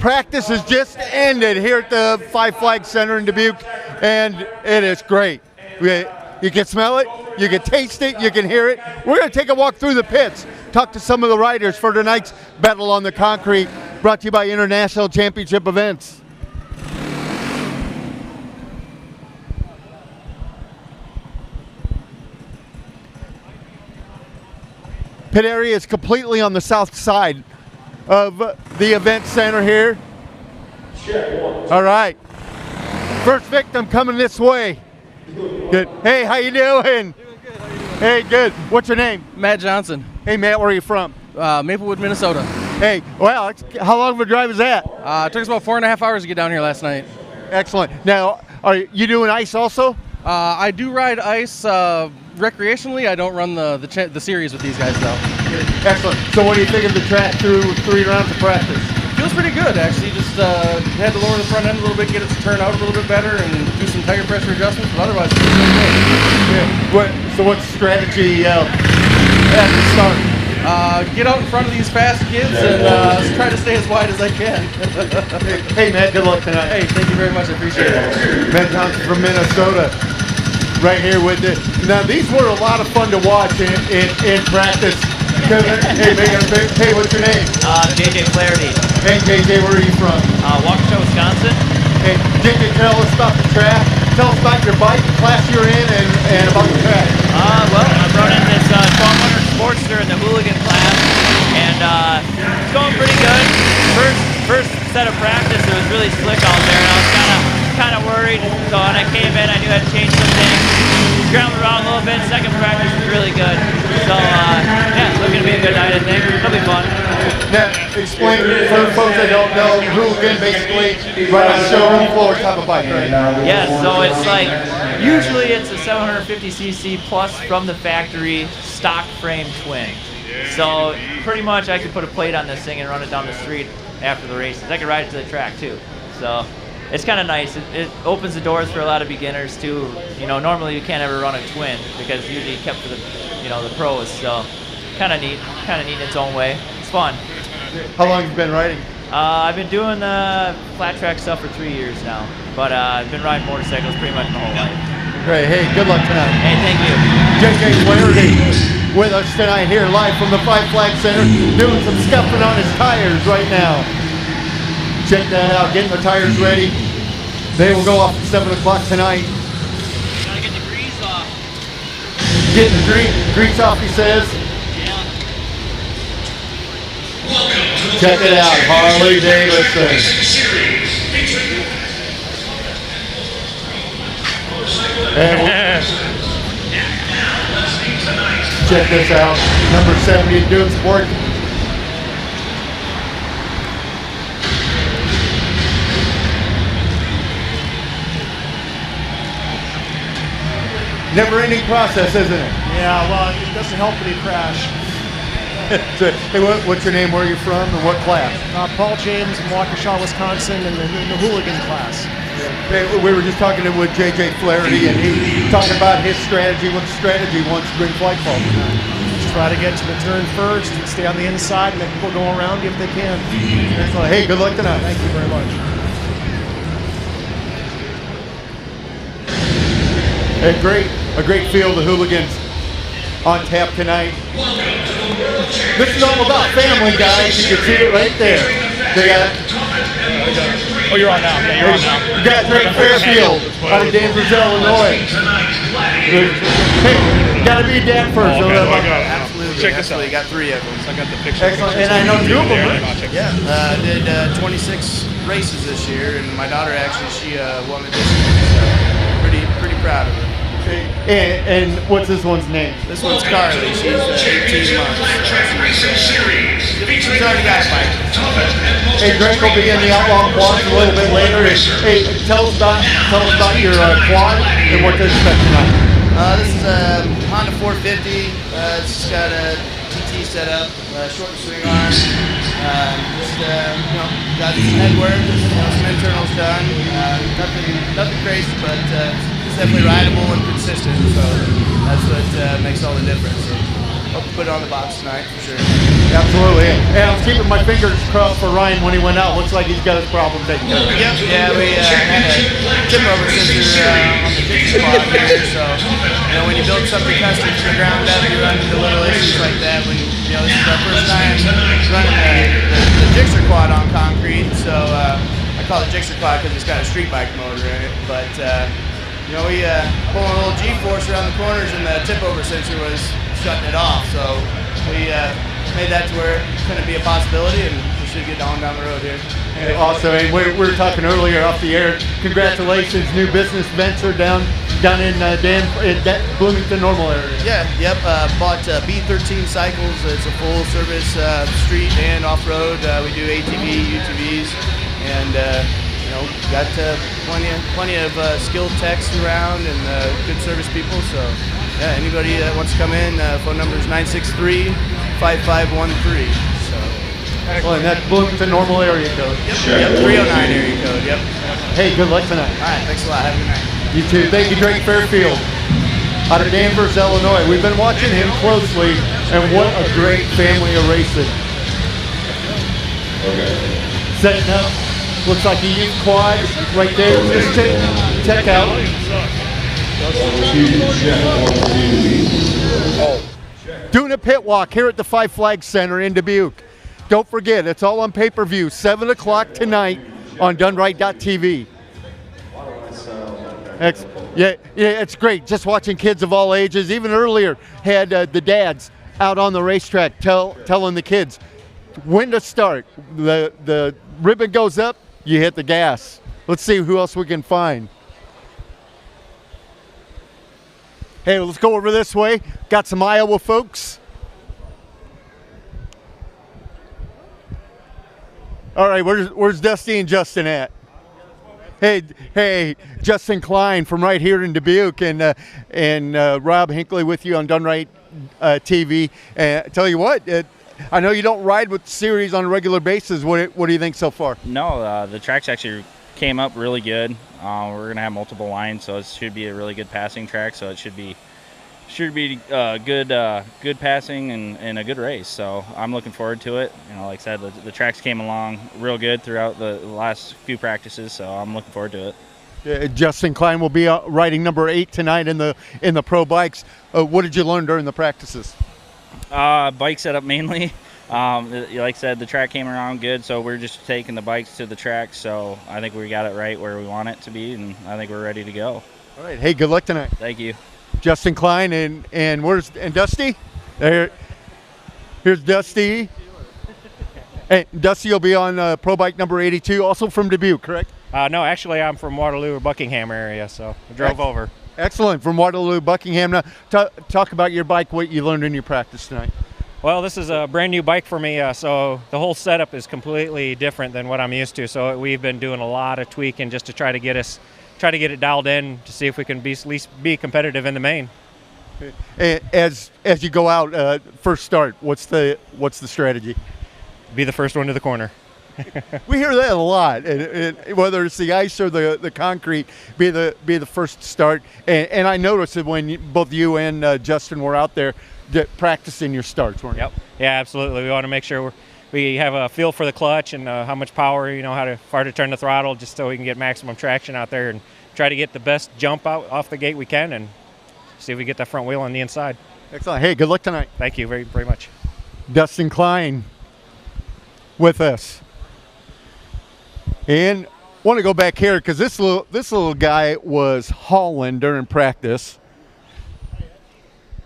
Practice has just ended here at the Five Flags Center in Dubuque, and it is great. You can smell it, you can taste it, you can hear it. We're going to take a walk through the pits, talk to some of the riders for tonight's Battle on the Concrete, brought to you by International Championship Events. Pit area is completely on the south side of the event center here. All right. First victim coming this way. Good. Hey, how you doing? Doing good. How you doing? Hey, good. What's your name? Matt Johnson. Hey, Matt, where are you from? Maplewood, Minnesota. Hey, well, how long of a drive is that? It took us about 4.5 hours to get down here last night. Excellent. Now, are you doing ice also? I do ride ice recreationally. I don't run the series with these guys though. Excellent. So what do you think of the track through 3 rounds of practice? Feels pretty good actually. Just had to lower the front end a little bit, get it to turn out a little bit better, and do some tire pressure adjustments. But otherwise, it's really good. Yeah. So what's strategy at the start? Get out in front of these fast kids and try to stay as wide as I can. Hey, Matt, good luck tonight. Hey, thank you very much. I appreciate it. Matt Johnson from Minnesota, right here with it. Now, these were a lot of fun to watch in practice. Hey, what's your name? JJ Flaherty. Hey, JJ, where are you from? Waukesha, Wisconsin. Hey, JJ, tell us about the track. Tell us about your bike, the class you're in, and about the track. Well, I'm running this 1200 Sportster in the hooligan class, and it's going pretty good. First set of practice, it was really slick out there, and I was kind of worried. So when I came in, I knew I had to change some things. Scrambled around a little bit. Second practice was really good. So yeah, it's looking to be a good night. I think it'll be fun. Now, explain for the folks that don't know, hooligan basically right on the showroom floor type of bike, right? Yeah, so it's like usually it's a 750cc plus from the factory stock frame twin. So pretty much I could put a plate on this thing and run it down the street after the races. I could ride it to the track too. So it's kind of nice. It opens the doors for a lot of beginners too. You know, normally you can't ever run a twin because it's usually kept for the, the pros. So kind of neat in its own way. It's fun. How long have you been riding? I've been doing flat track stuff for 3 years now, but I've been riding motorcycles pretty much my whole life. Great. Hey, good luck tonight. Hey, thank you. JJ Flaherty with us tonight here live from the Five Flags Center, doing some scuffing on his tires right now. Check that out, getting the tires ready. They will go off at 7 o'clock tonight. Gotta get the grease off. Getting the grease off, he says. Yeah. Check it out, Harley Davidson. And check this out, number 70 doing sport. Never-ending process, isn't it? Yeah, well, it doesn't help when you crash. So, hey, what's your name, where are you from, and what class? Paul James in Waukesha, Wisconsin, in the hooligan class. Hey, we were just talking with JJ Flaherty, and he talking about his strategy. What strategy once during flight fall? Just try to get to the turn first, stay on the inside, and let people go around you if they can. Excellent. Hey, good luck tonight. Thank you very much. A great field of hooligans on tap tonight. This is all about family, guys. You can see it right there. They got. Oh, you're on now. Yeah, you're on now. You got Drake Fairfield out of Danvers, Illinois. Hey, gotta be Dan first. Oh, okay. Absolutely. Check this out. You got 3 of them. I got the picture. Excellent. And I know 2 of them. Right? Yeah, I did 26 races this year, and my daughter actually, she won the distance. So pretty proud of her. And what's this one's name? This one's Carly. She's 18 months. She's already got a bike. Hey, Drake will be in the Outlaw Quads a little bit later. Hey, tell us about your quad and what to expect tonight. This is a Honda 450. It's got a TT setup, short swing arm. Got some head work, some internals done. Nothing crazy, but it's definitely rideable and consistent. So that's what makes all the difference. hope to put it on the box tonight for sure. Absolutely. And I was keeping my fingers crossed for Ryan when he went out. Looks like he's got his problem taken care of. Yep. Yeah, we had a tip over sensor on the jigsaw quad here, so when you build something custom from the ground up, you run into little issues like that. When this is our first time running the jigsaw quad on concrete, so I call it jigsaw quad because it's got a street bike motor in it. But we pulling a little G-force around the corners, and the tip over sensor was shutting it off. So we made that to where it couldn't be a possibility, and we should get on down the road here. And also, and we were talking earlier off the air. Congratulations, new business venture down in Bloomington Normal area. Yeah, yep. Bought B13 Cycles. It's a full service street and off road. We do ATV, UTVs, and got plenty of skilled techs around and good service people. So yeah, anybody that wants to come in, phone number is 963-5513. So. Well, and that's Bloomington Normal area code. Yep, 309 area code. Yep. Hey, good luck tonight. All right, thanks a lot. Have a good night. You too. Thank you, Drake Fairfield, out of Danvers, Illinois. We've been watching him closely, and what a great family of racing. Setting up. Looks like he used quad right there. Just check out. Doing a pit walk here at the Five Flags Center in Dubuque. Don't forget, it's all on pay-per-view, 7 o'clock tonight on DoneRight.tv. Yeah, it's great. Just watching kids of all ages. Even earlier, had the dads out on the racetrack telling the kids when to start. The ribbon goes up, you hit the gas. Let's see who else we can find. Hey, let's go over this way. Got some Iowa folks. All right, where's Dusty and Justin at? Hey, Justin Klein from right here in Dubuque, and Rob Hinckley with you on Done Right TV. And tell you what, I know you don't ride with the series on a regular basis. What do you think so far? No, the tracks actually came up really good. We're gonna have multiple lines, so it should be a really good passing track. So it should be good passing and a good race. So I'm looking forward to it. Like I said, the tracks came along real good throughout the last few practices. So I'm looking forward to it. Justin Klein will be riding number 8 tonight in the pro bikes. What did you learn during the practices? Bike setup mainly. Like I said, the track came around good, so we're just taking the bikes to the track. So I think we got it right where we want it to be, and I think we're ready to go. All right. Hey, good luck tonight. Thank you. Justin Klein and Dusty? Here's Dusty. Hey, Dusty will be on pro bike number 82, also from Dubuque, correct? No, actually, I'm from Waterloo or Buckingham area, so I drove over. Excellent. From Waterloo, Buckingham. Now, talk about your bike, what you learned in your practice tonight. Well, this is a brand new bike for me, so the whole setup is completely different than what I'm used to. So we've been doing a lot of tweaking just to try to get it dialed in to see if we can at least be competitive in the main. As you go out, first start, what's the strategy? Be the first one to the corner. We hear that a lot, and whether it's the ice or the concrete, be the first to start. And I noticed that when both you and Justin were out there practicing your starts, weren't you? Yep. Yeah, absolutely. We want to make sure we have a feel for the clutch and how much power, how far to turn the throttle, just so we can get maximum traction out there and try to get the best jump out off the gate we can and see if we get that front wheel on the inside. Excellent. Hey, good luck tonight. Thank you very, very much. Dustin Klein with us. And want to go back here because this little guy was hauling during practice.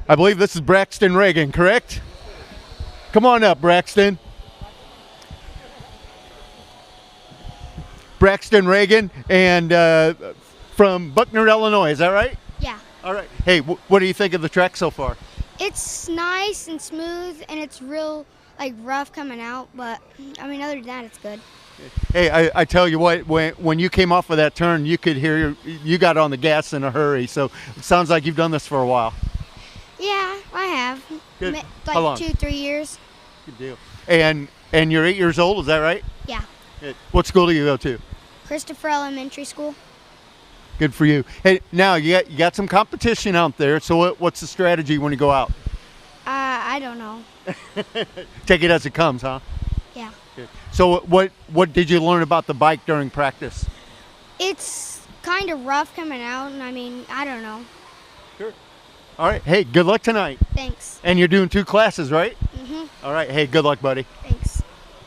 I believe this is Braxton Reagan, correct? Come on up, Braxton. Braxton Reagan, and from Buckner, Illinois, is that right? Yeah. All right. Hey, what do you think of the track so far? It's nice and smooth, and it's real rough coming out, but I mean, other than that, it's good. Hey, I tell you what, when you came off of that turn, you could hear you got on the gas in a hurry. So it sounds like you've done this for a while. Yeah, I have. Good. Like How long? 2-3 years. Good deal. And you're 8 years old, is that right? Yeah. Good. What school do you go to? Christopher Elementary School. Good for you. Hey, now you got some competition out there. So what's the strategy when you go out? I I don't know. Take it as it comes, huh? Yeah. So what did you learn about the bike during practice? It's kind of rough coming out, and I mean, I don't know. All right. Hey, good luck tonight. Thanks. And you're doing 2 classes, right? Mhm. All right. Hey, good luck, buddy. Thanks.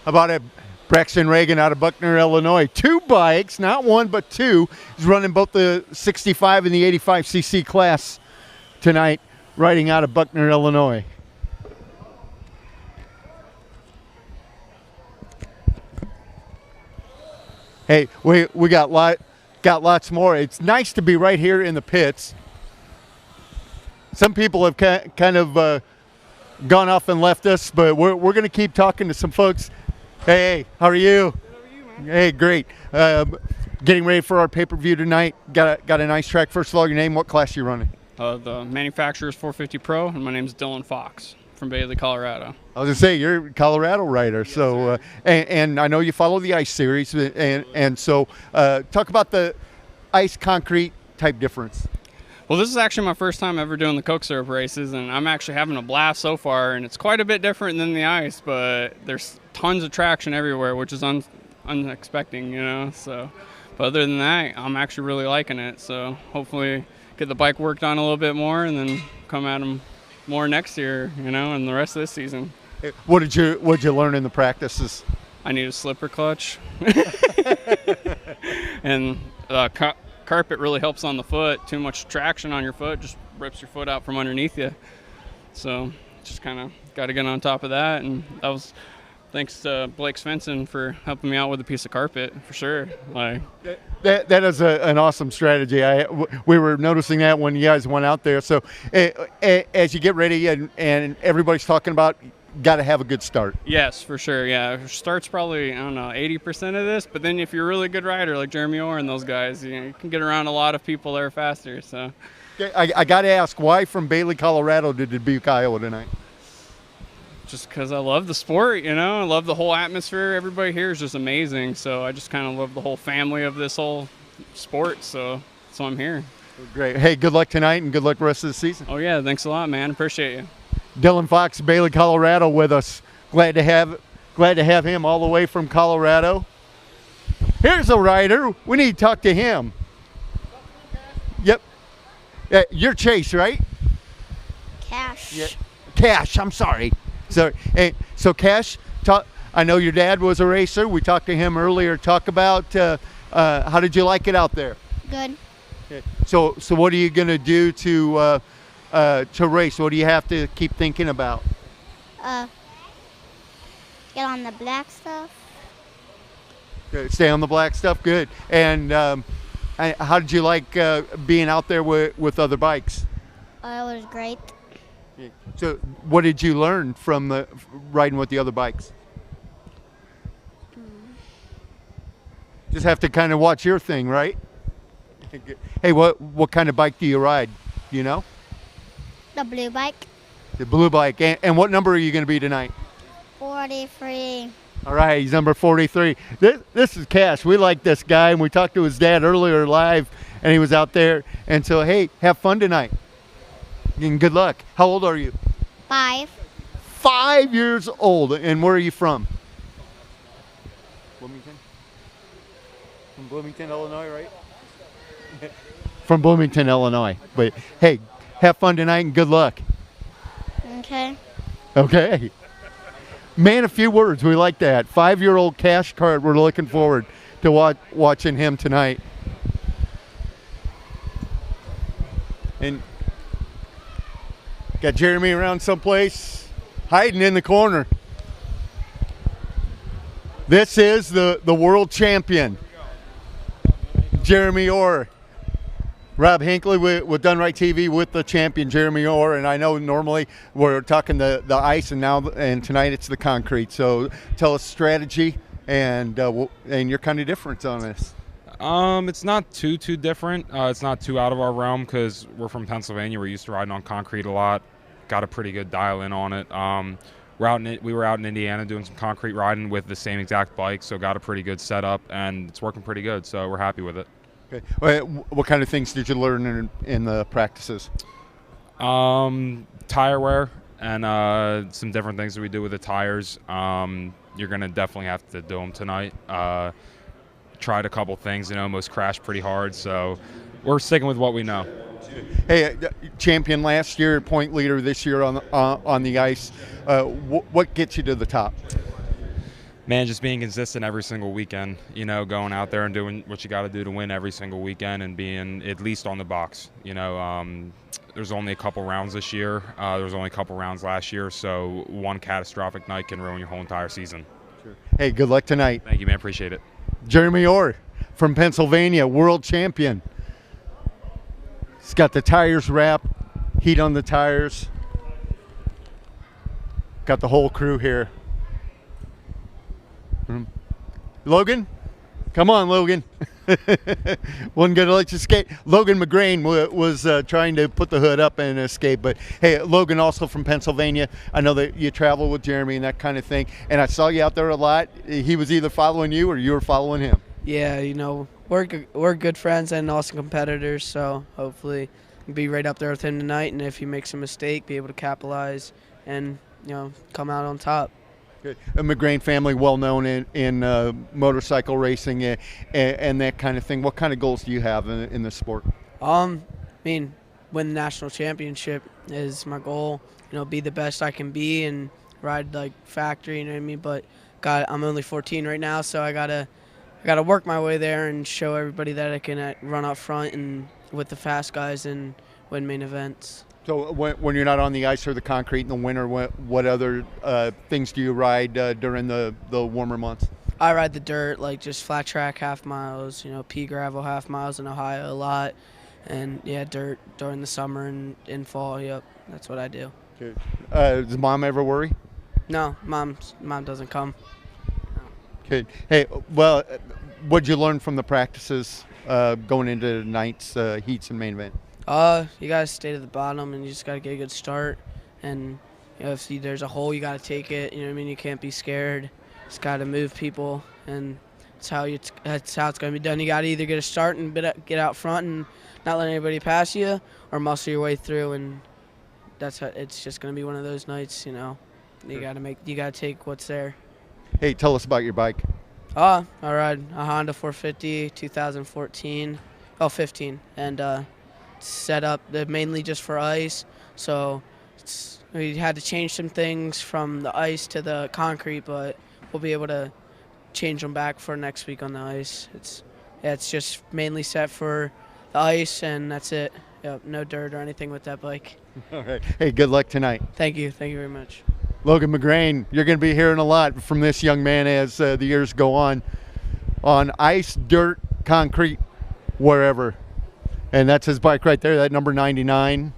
How about it? Braxton Reagan out of Buckner, Illinois. 2 bikes, not 1 but 2. He's running both the 65 and the 85cc class tonight, riding out of Buckner, Illinois. Hey, we got lots more. It's nice to be right here in the pits. Some people have kind of gone off and left us, but we're going to keep talking to some folks. Hey, how are you? Good, how are you, man? Hey, great. Getting ready for our pay-per-view tonight. Got a nice track. First of all, your name, what class you running? The manufacturer's 450 Pro, and my name's Dylan Fox from Bailey, Colorado. I was gonna say you're a Colorado rider, so and I know you follow the ice series, and so talk about the ice concrete type difference. Well, this is actually my first time ever doing the Coke syrup races, and I'm actually having a blast so far, and it's quite a bit different than the ice, but there's tons of traction everywhere, which is unexpected, you know, so. But other than that, I'm actually really liking it, so hopefully get the bike worked on a little bit more and then come at them more next year, you know, and the rest of this season. What did you learn in the practices? I need a slipper clutch. And carpet really helps on the foot. Too much traction on your foot just rips your foot out from underneath you. So just kind of got to get on top of that. And that was thanks to Blake Svensson for helping me out with a piece of carpet, for sure. Like that is an awesome strategy. We were noticing that when you guys went out there. So as you get ready and everybody's talking about, got to have a good start. Yes, for sure. Yeah, start's probably, I don't know, 80% of this. But then if you're a really good rider like Jeremy Orr and those guys, you can get around a lot of people there faster. So I got to ask, why from Bailey, Colorado to Dubuque, Iowa tonight? Just because I love the sport, you know. I love the whole atmosphere. Everybody here is just amazing. So I just kind of love the whole family of this whole sport. So I'm here. Great. Hey, good luck tonight and good luck the rest of the season. Oh, yeah. Thanks a lot, man. Appreciate you. Dylan Fox, Bailey, Colorado with us. Glad to have him all the way from Colorado. Here's a rider. We need to talk to him. Yep. You're Chase, right? Cash. Yeah. Cash, I'm sorry. So Cash, I know your dad was a racer. We talked to him earlier. Talk about how did you like it out there? Good. Okay. So what are you going to do to race? What do you have to keep thinking about? Get on the black stuff. Good. Stay on the black stuff. Good. And how did you like being out there with other bikes? It was great. So what did you learn from riding with the other bikes? Just have to kind of watch your thing, right? Hey, what kind of bike do you ride? Do you know? The blue bike. The blue bike. And what number are you going to be tonight? 43. All right, he's number 43. This is Cash. We like this guy, and we talked to his dad earlier live, and he was out there. And so, hey, have fun tonight. And good luck. How old are you? 5. 5 years old. And where are you from? Bloomington? From Bloomington, Illinois, right? From Bloomington, Illinois. But, hey, have fun tonight and good luck. Okay. Okay. Man, a few words. We like that. 5-year-old Cash Cart. We're looking forward to watching him tonight. And got Jeremy around someplace, hiding in the corner. This is the world champion, Jeremy Orr. Rob Hinckley with Done Right TV with the champion, Jeremy Orr. And I know normally we're talking the ice, and tonight it's the concrete. So tell us strategy and your kind of difference on this. It's not too different. It's not too out of our realm because we're from Pennsylvania. We're used to riding on concrete a lot. Got a pretty good dial in on it. We were out in Indiana doing some concrete riding with the same exact bike, so got a pretty good setup, and it's working pretty good. So we're happy with it. Okay. What kind of things did you learn in the practices? Tire wear, and some different things that we do with the tires. You're going to definitely have to do them tonight. Tried a couple things and almost crashed pretty hard, so we're sticking with what we know. Hey, champion last year, point leader this year on the ice. What gets you to the top? Man, just being consistent every single weekend, going out there and doing what you got to do to win every single weekend and being at least on the box. There's only a couple rounds this year. There was only a couple rounds last year, so one catastrophic night can ruin your whole entire season. Sure. Hey, good luck tonight. Thank you, man. Appreciate it. Jeremy Orr from Pennsylvania, world champion. He's got the tires wrapped, heat on the tires. Got the whole crew here. Logan, come on, Logan. Wasn't gonna let you escape. Logan McGrain was trying to put the hood up and escape, but hey, Logan also from Pennsylvania. I know that you travel with Jeremy and that kind of thing, and I saw you out there a lot. He was either following you or you were following him. Yeah, we're good friends and also competitors, so hopefully be right up there with him tonight, and if he makes a mistake, be able to capitalize and come out on top. Good. A McGrain family, well known in motorcycle racing and that kind of thing. What kind of goals do you have in this sport? Win the national championship is my goal. Be the best I can be and ride like factory. You know what I mean? But I'm only 14 right now, so I gotta work my way there and show everybody that I can run up front and with the fast guys and win main events. So when you're not on the ice or the concrete in the winter, what other things do you ride during the warmer months? I ride the dirt, like just flat track half miles, pea gravel half miles in Ohio a lot, and yeah, dirt during the summer and in fall. Yep, that's what I do. Good. Does Mom ever worry? No, mom doesn't come. Good. Hey, well, what'd you learn from the practices going into tonight's heats and main event? You gotta stay to the bottom, and you just gotta get a good start. And if there's a hole, you gotta take it. You know what I mean? You can't be scared. Just gotta move people, and that's how it's gonna be done. You gotta either get a start and get out front and not let anybody pass you, or muscle your way through. And that's how it's just gonna be one of those nights. You gotta take what's there. Hey, tell us about your bike. I ride a Honda 450 2014, 15, and set up mainly just for ice, so we had to change some things from the ice to the concrete, but we'll be able to change them back for next week on the ice. It's just mainly set for the ice, and that's it. Yep, no dirt or anything with that bike. All right. Hey, good luck tonight. Thank you very much. Logan McGrain, you're going to be hearing a lot from this young man as the years go on ice, dirt, concrete, wherever. And that's his bike right there, that number 99.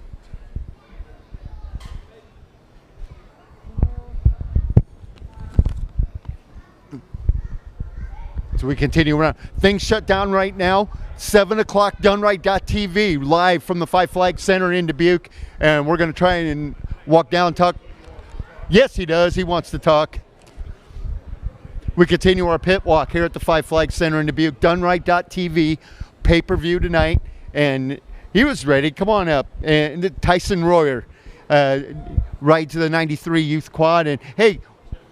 So we continue around. Things shut down right now. 7 o'clock, Dunright.tv, live from the Five Flags Center in Dubuque. And we're going to try and walk down, talk. Yes, he does. He wants to talk. We continue our pit walk here at the Five Flags Center in Dubuque. Dunright.tv, pay-per-view tonight. And he was ready. Come on up. And Tyson Royer rides the 93 Youth Quad. And hey,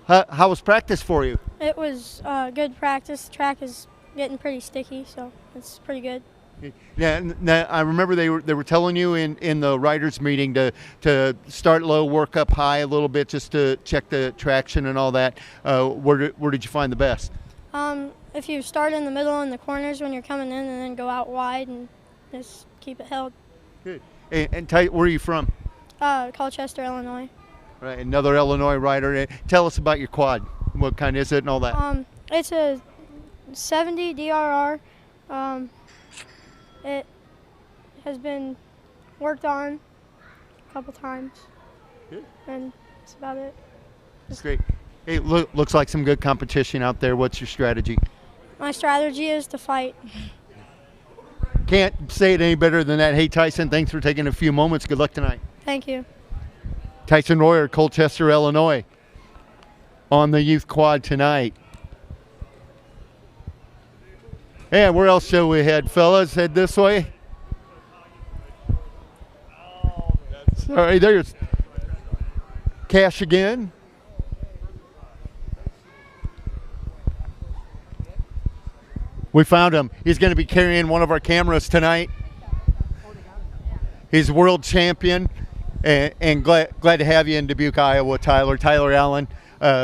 how was practice for you? It was good practice. The track is getting pretty sticky, so it's pretty good. Yeah, I remember they were telling you in the riders meeting to start low, work up high a little bit, just to check the traction and all that. Where did you find the best? If you start in the middle in the corners when you're coming in, and then go out wide and just keep it held. Good. And tell you, where are you from? Colchester, Illinois. Right, another Illinois rider. Tell us about your quad. What kind is it and all that? It's a 70 DRR. It has been worked on a couple times. Good. And that's about it. That's great. Hey, looks like some good competition out there. What's your strategy? My strategy is to fight. Can't say it any better than that. Hey, Tyson, thanks for taking a few moments. Good luck tonight. Thank you. Tyson Royer, Colchester, Illinois, on the Youth Quad tonight. And where else shall we head, fellas? Head this way. Sorry, there's Cash again. We found him. He's going to be carrying one of our cameras tonight. He's world champion, and glad to have you in Dubuque, Iowa, Tyler. Tyler Allen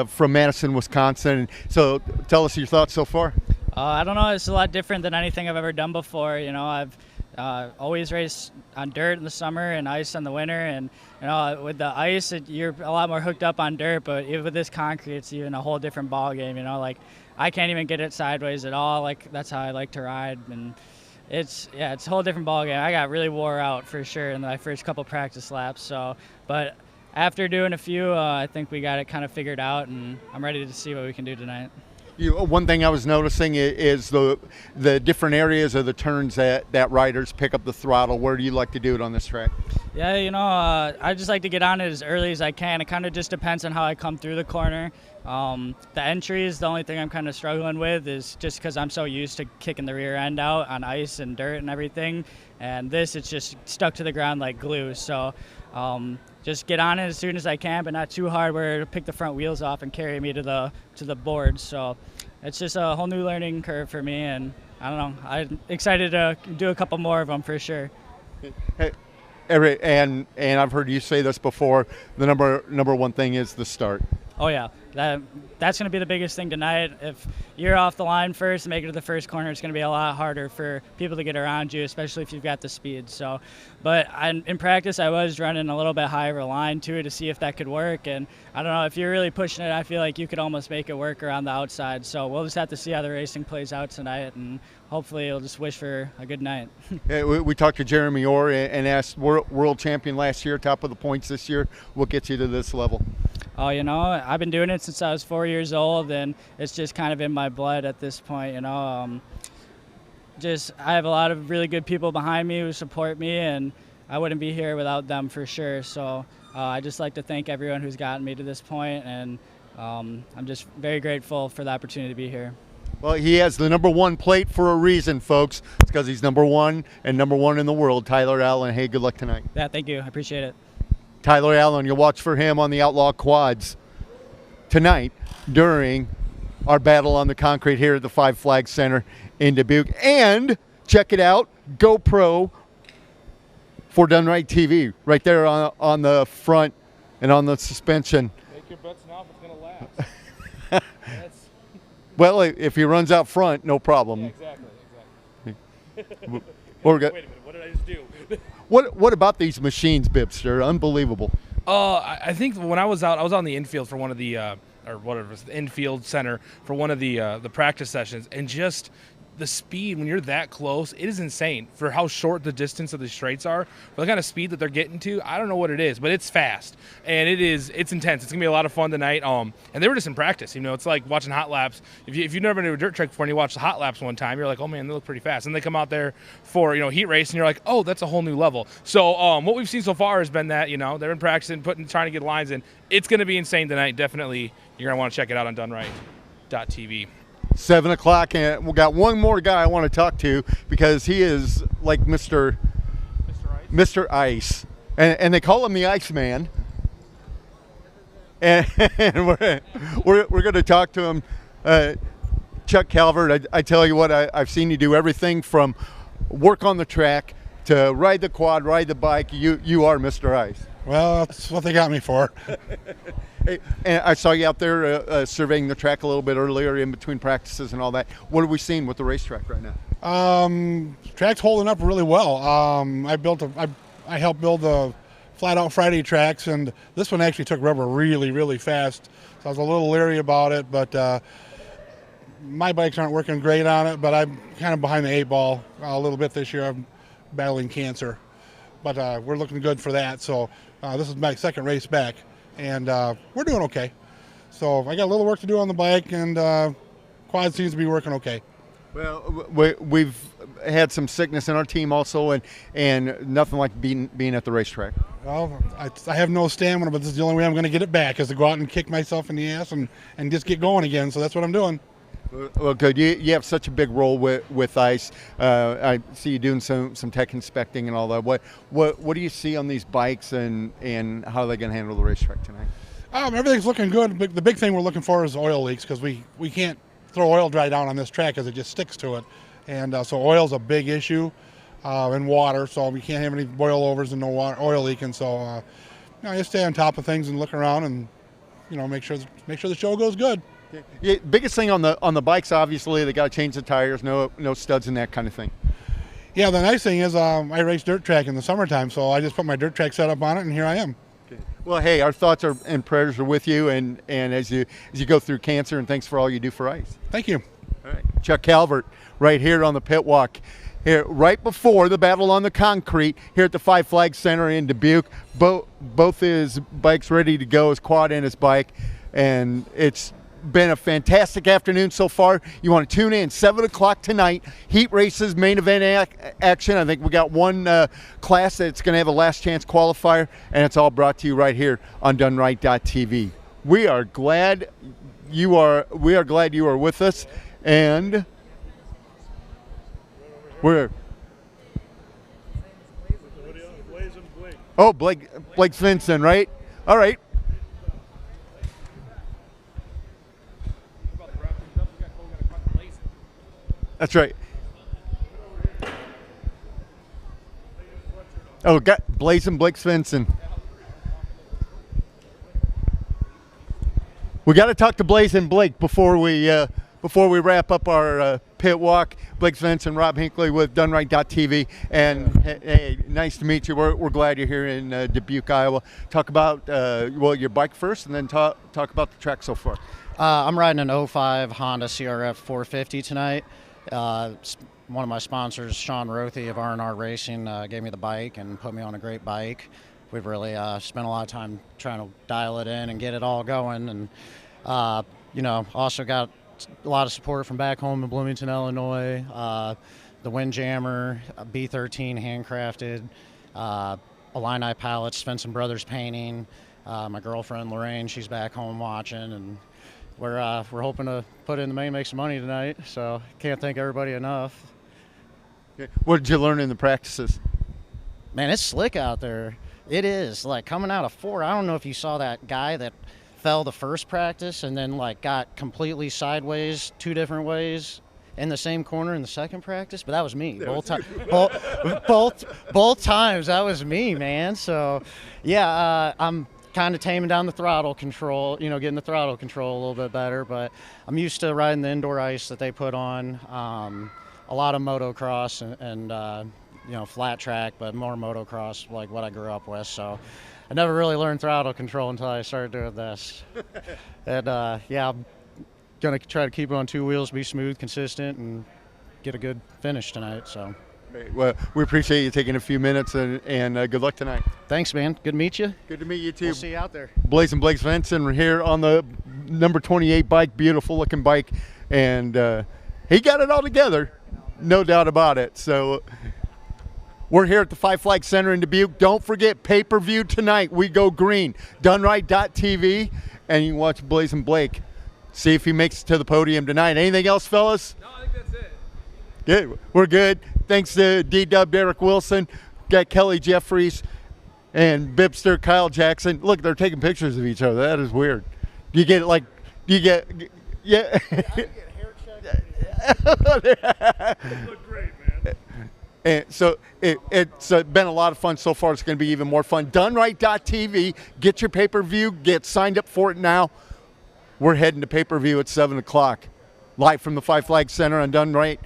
from Madison, Wisconsin. So tell us your thoughts so far. I don't know. It's a lot different than anything I've ever done before. You know, I've always raced on dirt in the summer and ice in the winter. And, you know, with the ice, you're a lot more hooked up on dirt. But even with this concrete, it's even a whole different ball game. You know, like I can't even get it sideways at all. Like that's how I like to ride. And it's a whole different ball game. I got really wore out for sure in my first couple practice laps. So, but after doing a few, I think we got it kind of figured out, and I'm ready to see what we can do tonight. One thing I was noticing is the different areas of the turns that riders pick up the throttle. Where do you like to do it on this track? Yeah, you know, I just like to get on it as early as I can. It kind of just depends on how I come through the corner. The entry is the only thing I'm kind of struggling with, is just because I'm so used to kicking the rear end out on ice and dirt and everything. And this, it's just stuck to the ground like glue. So just get on it as soon as I can, but not too hard where it'll pick the front wheels off and carry me to the board. So it's just a whole new learning curve for me, and I don't know. I'm excited to do a couple more of them for sure. Hey, Eric, and I've heard you say this before. The number one thing is the start. Oh yeah, that's going to be the biggest thing tonight. If you're off the line first and make it to the first corner, it's going to be a lot harder for people to get around you, especially if you've got the speed. So, but in practice, I was running a little bit higher of a line too to see if that could work. And I don't know, if you're really pushing it, I feel like you could almost make it work around the outside. So we'll just have to see how the racing plays out tonight, and hopefully you'll just wish for a good night. We talked to Jeremy Orr and asked, world champion last year, top of the points this year. What gets you to this level? Oh, you know, I've been doing it since I was 4 years old, and it's just kind of in my blood at this point, you know. I have a lot of really good people behind me who support me, and I wouldn't be here without them for sure. So I just like to thank everyone who's gotten me to this point, and I'm just very grateful for the opportunity to be here. Well, he has the number one plate for a reason, folks. It's because he's number one and number one in the world. Tyler Allen, hey, good luck tonight. Yeah, thank you. I appreciate it. Tyler Allen, you'll watch for him on the Outlaw Quads tonight during our battle on the concrete here at the Five Flags Center in Dubuque. And check it out, GoPro for Done Right TV, right there on the front and on the suspension. Take your butts off, it's going to last. Well, if he runs out front, no problem. Yeah, exactly. Wait a minute, what did I just do? What about these machines, Bibbs? They're unbelievable. I think when I was out, I was on the infield for one of the the infield center for one of the practice sessions, and just the speed when you're that close, it is insane for how short the distance of the straights are. For the kind of speed that they're getting to, I don't know what it is, but it's fast and it's intense. It's gonna be a lot of fun tonight. And they were just in practice. You know, it's like watching hot laps. If you've never been to a dirt track before and you watch the hot laps one time, you're like, oh man, they look pretty fast. And they come out there for heat race, and you're like, oh, that's a whole new level. So what we've seen so far has been that they're in practice and trying to get lines in. It's gonna be insane tonight. Definitely, you're gonna want to check it out on DoneRight.tv. 7 o'clock, and we got one more guy I want to talk to because he is like Mr. Ice, and they call him the Iceman. And we're going to talk to him. Chuck Calvert, I tell you what, I've seen you do everything from work on the track to ride the quad, ride the bike. You are Mr. Ice. Well, that's what they got me for. Hey, and I saw you out there surveying the track a little bit earlier in between practices and all that. What are we seeing with the racetrack right now? Track's holding up really well. I helped build the Flat Out Friday tracks, and this one actually took rubber really, really fast. So I was a little leery about it, but my bikes aren't working great on it, but I'm kind of behind the 8 ball a little bit this year. I'm battling cancer, but we're looking good for that. So this is my second race back, and we're doing okay. So I got a little work to do on the bike, and quad seems to be working okay. Well, we've had some sickness in our team also, and nothing like being at the racetrack. Well, I have no stamina, but this is the only way I'm going to get it back, is to go out and kick myself in the ass and just get going again. So that's what I'm doing. Well, good. You have such a big role with ICE. I see you doing some tech inspecting and all that. What do you see on these bikes, and how are they going to handle the racetrack tonight? Everything's looking good. The big thing we're looking for is oil leaks because we can't throw oil dry down on this track because it just sticks to it. And so oil's a big issue, and water. So we can't have any boilovers and no oil leaking. So just stay on top of things and look around and make sure the show goes good. Yeah, biggest thing on the bikes, obviously, they got to change the tires, no studs and that kind of thing. Yeah, the nice thing is I race dirt track in the summertime, so I just put my dirt track setup on it, and here I am. Okay. Well, hey, our thoughts and prayers are with you, and as you go through cancer, and thanks for all you do for ICE. Thank you. All right, Chuck Calvert, right here on the pit walk, here right before the battle on the concrete here at the Five Flags Center in Dubuque. Both his bikes ready to go, his quad and his bike, and it's been a fantastic afternoon so far. You want to tune in 7 o'clock tonight. Heat races, main event action. I think we got one class that's going to have a last chance qualifier, and it's all brought to you right here on DoneRight.tv. We are glad you are with us, and we're Blake Svensson, right? All right. That's right. Oh, got Blazing Blake Svensson. We got to talk to Blazing Blake before we wrap up our pit walk. Blake Svensson, Rob Hinckley with DoneRight.tv, and hey, nice to meet you. We're glad you're here in Dubuque, Iowa. Talk about your bike first, and then talk about the track so far. I'm riding an 05 Honda CRF 450 tonight. One of my sponsors, Sean Rothy of R&R Racing, gave me the bike and put me on a great bike. We've really spent a lot of time trying to dial it in and get it all going, and also got a lot of support from back home in Bloomington, Illinois. The Windjammer, B13 handcrafted, Illini Pallets, Svensson Brothers Painting. My girlfriend Lorraine, she's back home watching, and we're hoping to put in the main, make some money tonight. So can't thank everybody enough. What did you learn in the practices? Man, it's slick out there. It is. Like coming out of 4, I don't know if you saw that guy that fell the first practice and then got completely sideways 2 different ways in the same corner in the second practice, but that was me. Both times that was me, man. So yeah, I'm kind of taming down the throttle control, getting the throttle control a little bit better, but I'm used to riding the indoor ice that they put on. A lot of motocross and flat track, but more motocross like what I grew up with. So I never really learned throttle control until I started doing this. And I'm gonna try to keep it on 2 wheels, be smooth, consistent, and get a good finish tonight. So. Well, we appreciate you taking a few minutes, and good luck tonight. Thanks, man. Good to meet you. Good to meet you, too. We'll see you out there. Blazing Blake Svensson here on the number 28 bike, beautiful-looking bike, and he got it all together, no doubt about it. So we're here at the Five Flags Center in Dubuque. Don't forget, pay-per-view tonight. We go green. DoneRight.tv, and you can watch Blazing Blake. See if he makes it to the podium tonight. Anything else, fellas? No, I think that's it. Good. We're good. Thanks to D-Dub, Derek Wilson, got Kelly Jeffries, and Bipster Kyle Jackson. Look, they're taking pictures of each other. That is weird. Yeah. I get hair checked. You look great, man. And so it's been a lot of fun so far. It's going to be even more fun. DoneRight.tv. Get your pay-per-view. Get signed up for it now. We're heading to pay-per-view at 7 o'clock. Live from the Five Flags Center on DoneRight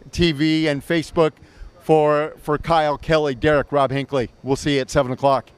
TV and Facebook for Kyle, Kelly, Derek, Rob Hinckley. We'll see you at 7 o'clock.